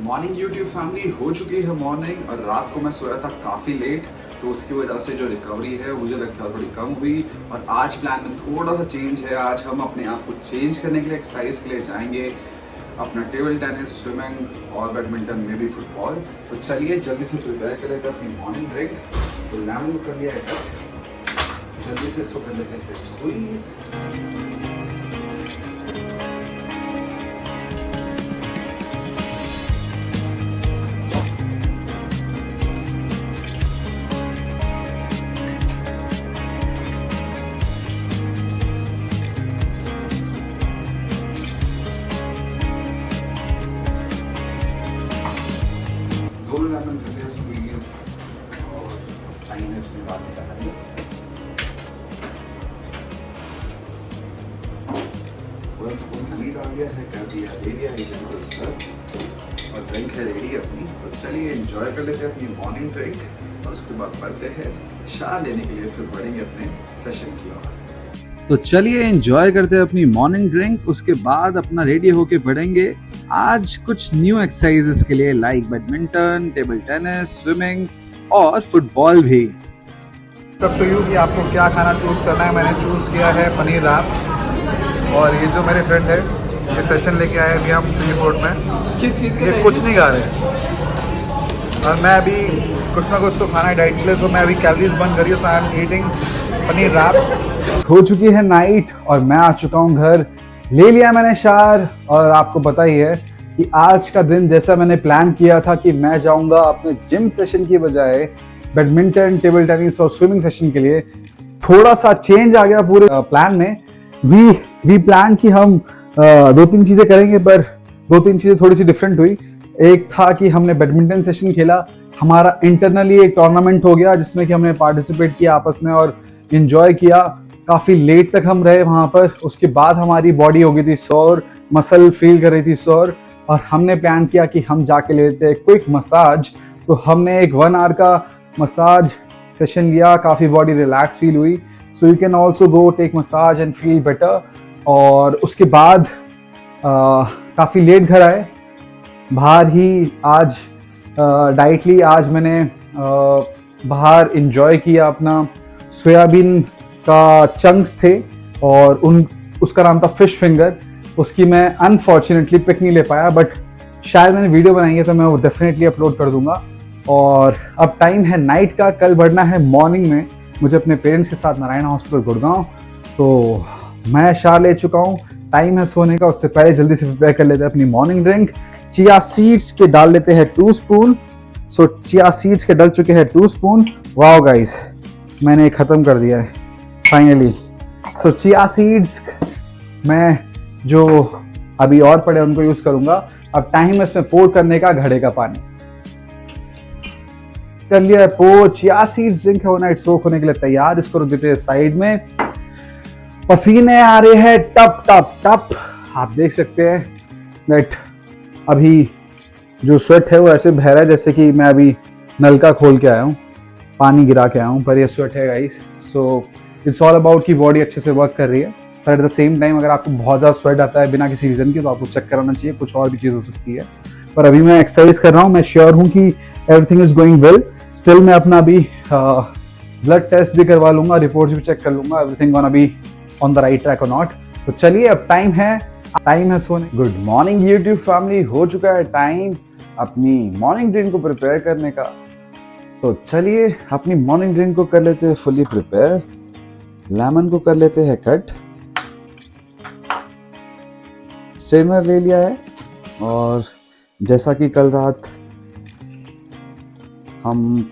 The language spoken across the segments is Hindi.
मॉर्निंग यूट्यूब फैमिली हो चुकी है मॉर्निंग, और रात को मैं सोया था काफ़ी लेट, तो उसकी वजह से जो रिकवरी है मुझे लगता है थोड़ी कम हुई। और आज प्लान में थोड़ा सा चेंज है। आज हम अपने आप को चेंज करने के लिए एक्सरसाइज के लिए जाएंगे, अपना टेबल टेनिस, स्विमिंग और बैडमिंटन में भी फुटबॉल। तो चलिए जल्दी से प्रिपेयर कर लेते हैं अपनी मॉर्निंग ड्रिंक। तो लेमन कर लिया है, जल्दी से इसको कर लेते हैं स्क्वीज। लेमन कर लिया स्क्वीज और टाइम इसमें डालने का है। पूरा स्पून हनी डाल दिया है, कर दिया दे दिया है जनरल स्टफ, और ड्रिंक है रेडी अपनी। तो चलिए एंजॉय कर लेते हैं अपनी मॉर्निंग ड्रिंक, और उसके बाद बढ़ते हैं शार लेने के लिए, फिर बढ़ेंगे अपने सेशन की ओर। तो चलिए एंजॉय करते हैं अपनी मॉर्निंग ड्रिंक, उसके बाद अपना रेडी होके बढ़ेंगे आज कुछ न्यू एक्सरसाइजेस के लिए, like badminton, table tennis, swimming और फुटबॉल भी। तब तो यूँ कि आपको क्या खाना चूज़ करना है। मैंने चूज़ किया है पनीर राब, और ये जो मेरे फ्रेंड है ये सेशन लेके आए अभी हम सी फोर्ट में। किस चीज़ के ये कुछ नहीं खा रहे, और मैं अभी कुछ ना कुछ तो खाना है डाइट के लिए, तो मैं अभी कैलोरीज बंद करी हूँ। आई एम ईटिंग पनीर राब। हो चुकी है नाइट और मैं आ चुका हूँ घर। ले लिया मैंने शार, और आपको पता ही है कि आज का दिन जैसा मैंने प्लान किया था कि मैं जाऊंगा अपने जिम सेशन की बजाय बैडमिंटन, टेबल टेनिस और स्विमिंग सेशन के लिए, थोड़ा सा चेंज आ गया पूरे प्लान में। वी प्लान कि हम 2-3 चीजें करेंगे, पर 2-3 चीजें थोड़ी सी डिफरेंट हुई। एक था कि हमने बैडमिंटन सेशन खेला, हमारा इंटरनली एक टूर्नामेंट हो गया जिसमें कि हमने पार्टिसिपेट किया आपस में और एंजॉय किया। काफ़ी लेट तक हम रहे वहाँ पर। उसके बाद हमारी बॉडी हो गई थी सौर, मसल फील कर रही थी सौर, और हमने प्लान किया कि हम जाके लेते हैं क्विक मसाज। तो हमने एक 1 आवर का मसाज सेशन लिया, काफ़ी बॉडी रिलैक्स फील हुई। So you can also go take massage and feel better. और उसके बाद काफ़ी लेट घर आए, बाहर ही आज डाइट ली। आज मैंने बाहर इंजॉय किया अपना सोयाबीन का चंक्स थे, और उसका नाम था फिश फिंगर। उसकी मैं अनफॉर्चुनेटली पिक नहीं ले पाया, बट शायद मैंने वीडियो बनाई है तो मैं वो डेफिनेटली अपलोड कर दूंगा। और अब टाइम है नाइट का, कल बढ़ना है मॉर्निंग में मुझे अपने पेरेंट्स के साथ नारायण हॉस्पिटल गुड़गांव। तो मैं शार ले चुका हूँ, टाइम है सोने का। उससे पहले जल्दी से प्रिपेयर कर लेते हैं अपनी मॉर्निंग ड्रिंक। चिया सीड्स के डाल लेते हैं 2 स्पून। सो चिया सीड्स के डल चुके हैं 2 स्पून। वाह गाइस, मैंने ख़त्म कर दिया है फाइनली। सो चिया सीड्स मैं जो अभी और पड़े उनको यूज करूंगा। अब टाइम है इसमें पोर करने का, घड़े का पानी कर लिया है पोर। चिया सीड्स ड्रिंक है ओवरनाइट सोक होने के लिए तैयार। इसको रख देते हैं साइड में। पसीने आ रहे हैं टप टप टप, आप देख सकते हैं दैट अभी जो स्वेट है वो ऐसे बह रहा है जैसे कि मैं अभी नलका खोल के आया हूँ, पानी गिरा के आया हूँ, पर ये स्वेट है guys. So it's all about कि बॉडी अच्छे से वर्क कर रही है। पर एट द सेम टाइम अगर आपको बहुत ज़्यादा स्वेट आता है बिना किसी रीज़न के, तो आपको चेक कराना चाहिए, कुछ और भी चीज़ हो सकती है। पर अभी मैं एक्सरसाइज कर रहा हूँ, मैं श्योर हूँ कि everything is going well. Still मैं अपना अभी ब्लड टेस्ट भी करवा लूंगा, रिपोर्ट्स भी चेक कर लूंगा, everything gonna be on the right track और नॉट। तो चलिए अब टाइम है सोने। गुड मॉर्निंग यूट्यूब फैमिली, हो चुका है टाइम अपनी मॉर्निंग ड्रिंक को प्रिपेयर करने का। तो चलिए अपनी मॉर्निंग ड्रिंक को कर लेते हैं फुली प्रिपेयर। लेमन को कर लेते हैं कट, स्ट्रेनर ले लिया है, और जैसा कि कल रात हम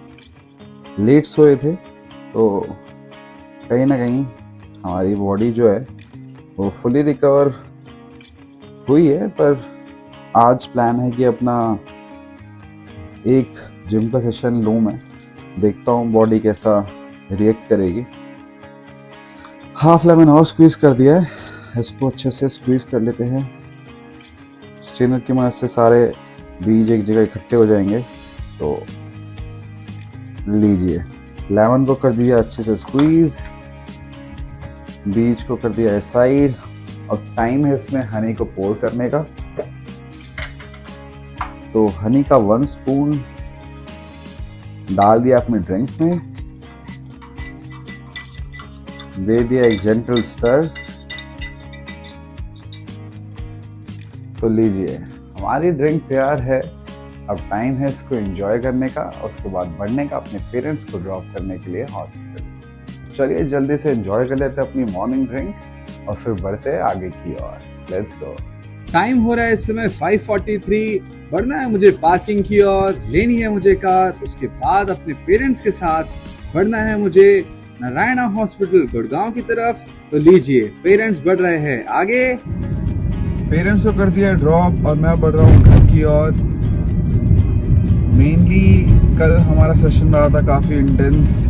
लेट सोए थे तो कहीं ना कहीं हमारी बॉडी जो है वो फुली रिकवर हुई है। पर आज प्लान है कि अपना एक जिम का सेशन लूँ मैं, देखता हूँ बॉडी कैसा रिएक्ट करेगी। हाफ लेमन और स्क्वीज कर दिया है, इसको अच्छे से स्क्वीज कर लेते हैं। स्ट्रेनर की मदद से सारे बीज एक जगह इकट्ठे हो जाएंगे। तो लीजिए, लेमन को कर दिया अच्छे से स्क्वीज, बीज को कर दिया है साइड, और टाइम है इसमें हनी को पोर करने का। तो हनी का 1 स्पून डाल दिया अपने ड्रिंक में, दे दिया एक जेंटल स्टर। तो लीजिए, हमारी ड्रिंक तैयार है। अब टाइम है इसको एंजॉय करने का और उसके बाद बढ़ने का अपने पेरेंट्स को ड्रॉप करने के लिए हॉस्पिटल। चलिए जल्दी से एंजॉय कर लेते हैं अपनी मॉर्निंग ड्रिंक और फिर बढ़ते हैं आगे की ओर। Let's go. टाइम हो रहा है इस समय 5:43। बढ़ना है मुझे पार्किंग की ओर, लेनी है मुझे कार, उसके बाद अपने पेरेंट्स के साथ बढ़ना है मुझे नारायणा हॉस्पिटल गुड़गांव की तरफ। तो लीजिए, पेरेंट्स बढ़ रहे हैं आगे। पेरेंट्स को कर दिया ड्रॉप और मैं बढ़ रहा हूँ घर की ओर। मेनली कल हमारा सेशन रहा था काफ़ी इंटेंस,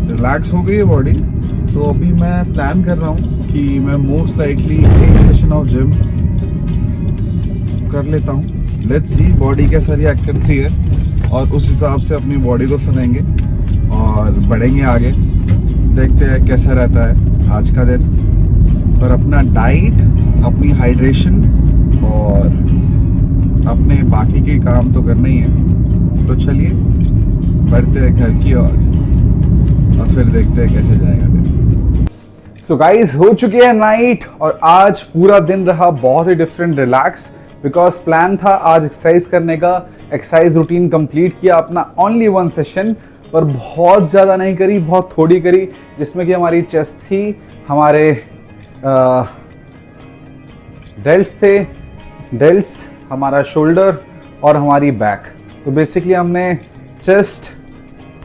रिलैक्स हो गई है बॉडी। तो अभी मैं प्लान कर रहा हूँ कि मैं मोस्ट लाइकली एक सेशन ऑफ जिम कर लेता हूँ। लेट्स सी बॉडी कैसा रिएक्ट करती है और उस हिसाब से अपनी बॉडी को सुनेंगे और बढ़ेंगे आगे। देखते हैं कैसा रहता है आज का दिन। पर अपना डाइट, अपनी हाइड्रेशन और अपने बाकी के काम तो करना ही है। तो चलिए बढ़ते हैं घर की ओर और फिर देखते हैं कैसे जाएगा दिन। सो गाइज, हो चुकी है नाइट और आज पूरा दिन रहा बहुत ही डिफरेंट, रिलैक्स। बिकॉज प्लान था आज एक्सरसाइज करने का, एक्सरसाइज रूटीन कंप्लीट किया अपना ओनली 1 सेशन, पर बहुत ज़्यादा नहीं करी, बहुत थोड़ी करी। जिसमें कि हमारी चेस्ट थी, हमारे डेल्ट्स थे, डेल्ट्स, हमारा शोल्डर और हमारी बैक। तो बेसिकली हमने चेस्ट,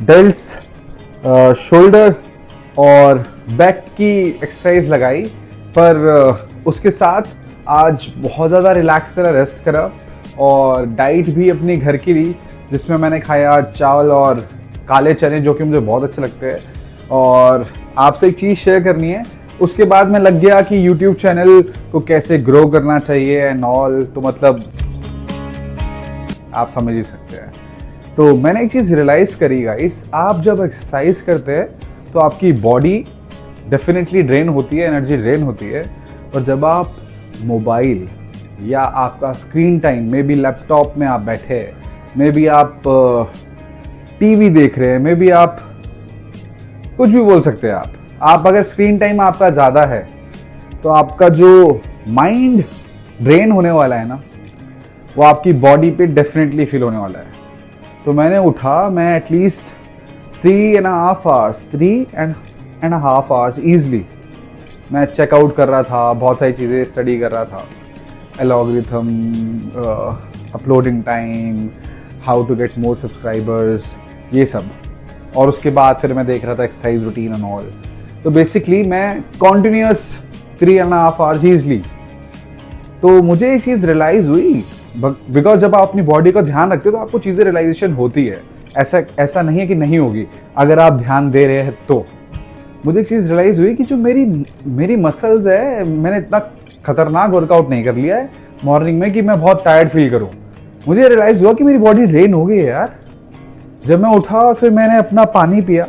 डेल्ट्स, शोल्डर और बैक की एक्सरसाइज लगाई। पर उसके साथ आज बहुत ज़्यादा रिलैक्स करा, रेस्ट करा और डाइट भी अपनी घर की ली, जिसमें मैंने खाया चावल और काले चने, जो कि मुझे बहुत अच्छे लगते हैं। और आपसे एक चीज़ शेयर करनी है। उसके बाद मैं लग गया कि YouTube चैनल को कैसे ग्रो करना चाहिए एंड ऑल। तो मतलब आप समझ ही सकते हैं। तो मैंने एक चीज़ रियलाइज़ करी गाइस, आप जब एक्सरसाइज करते हैं तो आपकी बॉडी डेफिनेटली ड्रेन होती है, एनर्जी ड्रेन होती है। और जब आप मोबाइल या आपका screen time, may be laptop में आप बैठे, मे बी आप टीवी देख रहे हैं, मे बी आप कुछ भी बोल सकते हैं आप अगर स्क्रीन टाइम आपका ज़्यादा है तो आपका जो माइंड ड्रेन होने वाला है ना, वो आपकी बॉडी पे डेफिनेटली फील होने वाला है। तो मैंने उठा, मैं एटलीस्ट 3.5 आवर्स ईजली मैं चेकआउट कर रहा था, बहुत सारी चीज़ें स्टडी कर रहा था, algorithm, uploading time, how to get more subscribers, ये सब। और उसके बाद फिर मैं देख रहा था एक्सरसाइज रूटीन एंड ऑल। तो बेसिकली मैं कॉन्टिन्यूस 3.5 आवर्स ईजली। तो मुझे ये चीज़ रियलाइज़ हुई, बिकॉज जब आप अपनी बॉडी का ध्यान रखते हो तो आपको चीज़ें रियलाइजेशन होती है। ऐसा नहीं है कि नहीं होगी अगर आप ध्यान दे रहे हैं तो। मुझे एक चीज़ रियलाइज़ हुई कि जो मेरी मसल्स है, मैंने इतना खतरनाक वर्कआउट नहीं कर लिया है मॉर्निंग में कि मैं बहुत टायर्ड फील करूं। मुझे रियलाइज़ हुआ कि मेरी बॉडी ड्रेन हो गई है यार। जब मैं उठा फिर मैंने अपना पानी पिया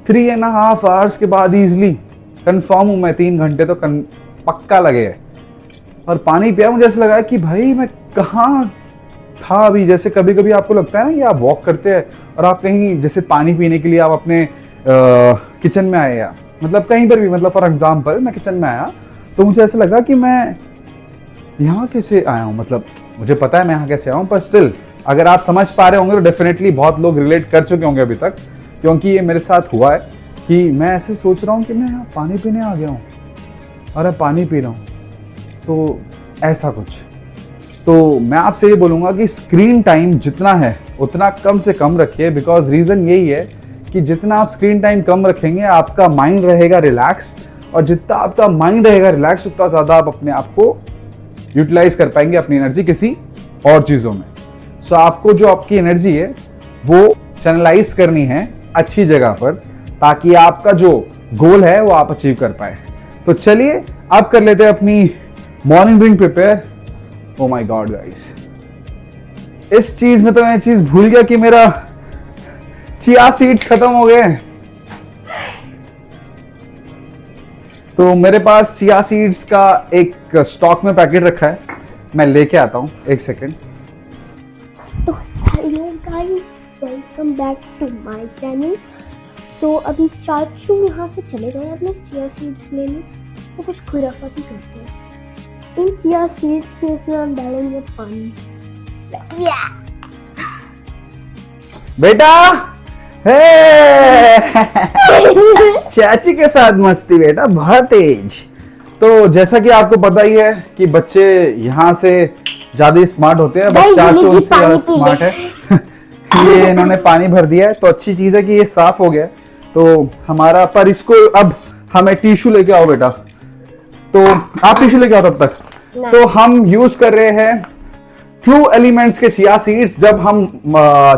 3.5 आवर्स के बाद ईजिली, कन्फर्म हूँ मैं 3 घंटे तो पक्का लगे है। और पानी पिया, मुझे ऐसा लगा कि भाई मैं कहाँ था अभी। जैसे कभी कभी आपको लगता है ना कि आप वॉक करते हैं और आप कहीं जैसे पानी पीने के लिए आप अपने किचन में आए, या मतलब कहीं पर भी, मतलब फॉर एग्जांपल मैं किचन में आया तो मुझे ऐसा लगा कि मैं यहाँ कैसे आया हूँ। मतलब मुझे पता है मैं यहाँ कैसे आया हूँ, पर स्टिल अगर आप समझ पा रहे होंगे तो डेफिनेटली बहुत लोग रिलेट कर चुके होंगे अभी तक, क्योंकि ये मेरे साथ हुआ है कि मैं ऐसे सोच रहा हूँ कि मैं यहाँ पानी पीने आ गया हूँ और अब पानी पी रहा हूँ। तो ऐसा कुछ। तो मैं आपसे ये बोलूँगा कि स्क्रीन टाइम जितना है उतना कम से कम रखिए, बिकॉज रीज़न यही है कि जितना आप स्क्रीन टाइम कम रखेंगे आपका माइंड रहेगा रिलैक्स, और जितना आपका माइंड रहेगा रिलैक्स उतना ज़्यादा आप अपने आप को यूटिलाइज कर पाएंगे, अपनी एनर्जी किसी और चीज़ों में। सो आपको जो आपकी एनर्जी है वो चैनलाइज करनी है अच्छी जगह पर, ताकि आपका जो गोल है वो आप अचीव कर पाए। तो चलिए अब कर लेते हैं अपनी morning drink prepare. Oh my God guys, इस चीज में तो मैं चीज भूल गया कि मेरा चिया सीड्स खत्म हो गए। तो मेरे पास चिया सीड्स का एक स्टॉक में पैकेट रखा है, मैं लेके आता हूँ, एक सेकेंड। तो hello guys, welcome back to my channel. तो अभी चाचू यहाँ से चले गए अपने चिया सीड्स लेने, तो कुछ खुराफाती करते हैं। इन चिया सीड्स के इसमें हम डालेंगे पानी। बेटा हे चाची के साथ मस्ती बेटा, बहुत तेज। तो जैसा कि आपको पता ही है कि बच्चे यहाँ से ज्यादा स्मार्ट होते हैं, बट चाचू उनसे ज्यादा स्मार्ट है। ये इन्होंने पानी भर दिया है, तो अच्छी चीज है कि ये साफ हो गया। तो हमारा, पर इसको अब हमें टिश्यू लेके आओ बेटा। तो आप टिश्यू लेके आओ तब तक। तो हम यूज कर रहे हैं ट्रू एलिमेंट्स के चिया सीड्स। जब हम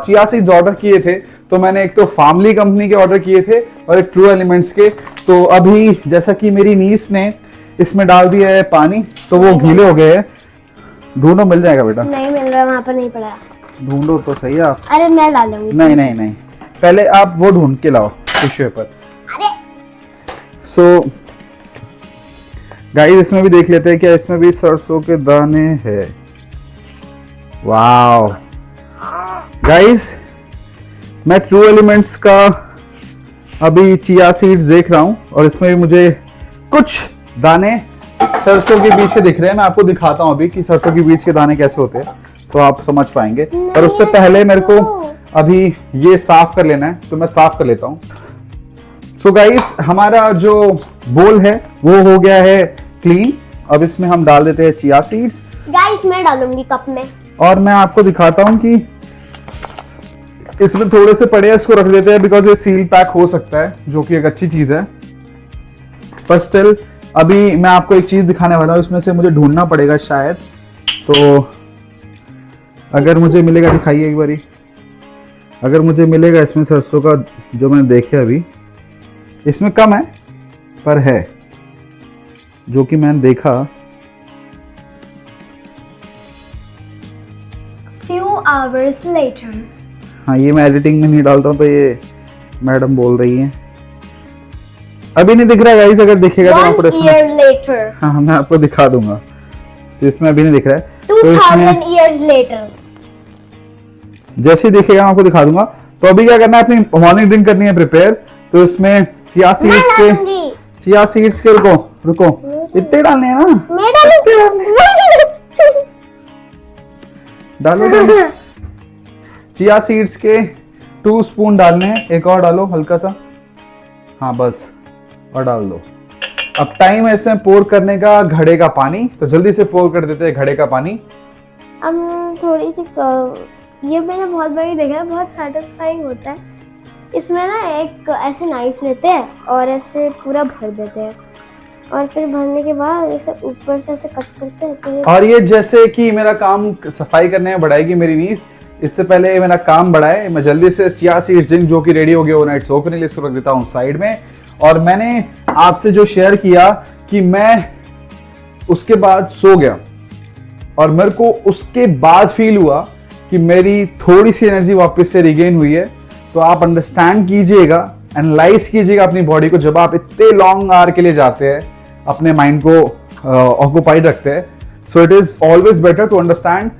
चिया सीड्स ऑर्डर किए थे तो मैंने एक तो फार्मली कंपनी के ऑर्डर किए थे और एक ट्रू एलिमेंट्स के। तो अभी जैसा कि मेरी नीस ने इसमें डाल दिया है पानी, तो वो गीले हो गए हैं। ढूंढो, मिल जाएगा बेटा। नहीं मिल रहा, वहाँ पर नहीं पड़ा। ढूंढो तो सही आप। अरे मैं डालूंगी। नहीं नहीं नहीं, पहले आप वो ढूंढ के लाओ टिश्यू पेपर। अरे सो गाइस, इसमें भी देख लेते हैं क्या इसमें भी सरसों के दाने हैं। वाओ गाइस, मैं ट्रू एलिमेंट्स का अभी चिया सीड्स देख रहा हूं और इसमें भी मुझे कुछ दाने सरसों के बीच के दिख रहे हैं। मैं आपको दिखाता हूं अभी कि सरसों के बीच के दाने कैसे होते हैं, तो आप समझ पाएंगे। पर उससे पहले मेरे को अभी ये साफ कर लेना है, तो मैं साफ कर लेता हूं। सो गाइस, हमारा जो बोल है वो हो गया है क्लीन। अब इसमें हम डाल देते हैं चिया सीड्स। गाइस, मैं डालूंगी कप में। और मैं आपको दिखाता हूं कि इसमें थोड़े से पड़े हैं, इसको रख देते हैं बिकॉज ये सील पैक हो सकता है, जो कि एक अच्छी चीज है। पर स्टिल अभी मैं आपको एक चीज दिखाने वाला हूं, इसमें से मुझे ढूंढना पड़ेगा शायद। तो अगर मुझे मिलेगा, दिखाइए एक बारी। अगर मुझे मिलेगा इसमें सरसों का, जो मैंने देखे अभी इसमें कम है पर है, जो कि मैंने देखा। Few hours later. हाँ, ये मैं एडिटिंग में नहीं डालता हूँ, तो ये मैडम बोल रही है। अभी नहीं दिख रहा है गाइस, अगर दिखेगा तो आपको 1 year later. हाँ, मैं आपको दिखा दूंगा। तो इसमें अभी नहीं दिख रहा है, तो 2000 years later. जैसे ही दिखेगा मैं आपको दिखा दूंगा। तो अभी क्या करना है, अपनी मॉर्निंग ड्रिंक करनी है प्रिपेयर। तो इसमें चिया सीड्स के रुको इतने डालने हैं ना, मैं डालूंगी। डालो। चिया सीड्स के 2 स्पून डालने हैं। एक और डालो हल्का सा, हाँ बस, और डाल दो। अब टाइम है इसमें पोर करने का घड़े का पानी, तो जल्दी से पोर कर देते हैं घड़े का पानी। थोड़ी सी ये मैंने बहुत बारी देखा है, बहुत सेटिस्फाइंग होता है। इसमें ना एक ऐसे नाइफ लेते हैं और ऐसे पूरा भर देते हैं, और फिर भरने के बाद ऐसे ऊपर से ऐसे कट करते हैं। तो और ये जैसे कि मेरा काम सफाई करने में बढ़ाएगी मेरी नीस, इससे पहले ये मेरा काम बढ़ाए, मैं जल्दी से चिया सीड्स ड्रिंक जो कि रेडी हो गया ओवरनाइट सोक करने के लिए, इसको रख देता हूँ साइड में। और मैंने आपसे जो शेयर किया कि मैं उसके बाद सो गया, और मेरे को उसके बाद फील हुआ कि मेरी थोड़ी सी एनर्जी वापस से रिगेन हुई है। तो आप अंडरस्टैंड कीजिएगा, एनालाइज कीजिएगा अपनी बॉडी को। जब आप इतने लॉन्ग आवर के लिए जाते हैं, अपने माइंड को ऑक्युपाइड रखते हैं, so it is always better to understand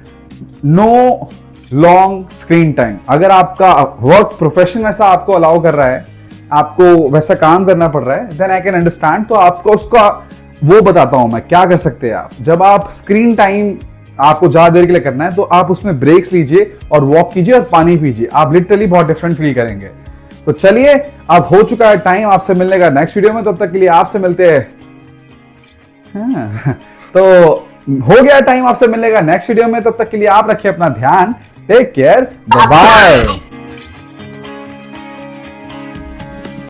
no long screen time. अगर आपका वर्क प्रोफेशन ऐसा आपको अलाउ कर रहा है, आपको वैसा काम करना पड़ रहा है, देन आई कैन अंडरस्टैंड। तो आपको उसका वो बताता हूं मैं क्या कर सकते हैं आप। जब आप स्क्रीन टाइम आपको ज्यादा देर के लिए करना है, तो आप उसमें ब्रेक्स लीजिए और वॉक कीजिए और पानी पीजिए, आप लिटरली बहुत डिफरेंट फील करेंगे। तो चलिए, अब हो चुका है टाइम आपसे मिलने का नेक्स्ट वीडियो में, तब तक के लिए आपसे मिलते हैं। तो हो गया टाइम आपसे मिलने का नेक्स्ट वीडियो में, तब तक के लिए आप रखिए अपना ध्यान। Take care, bye bye.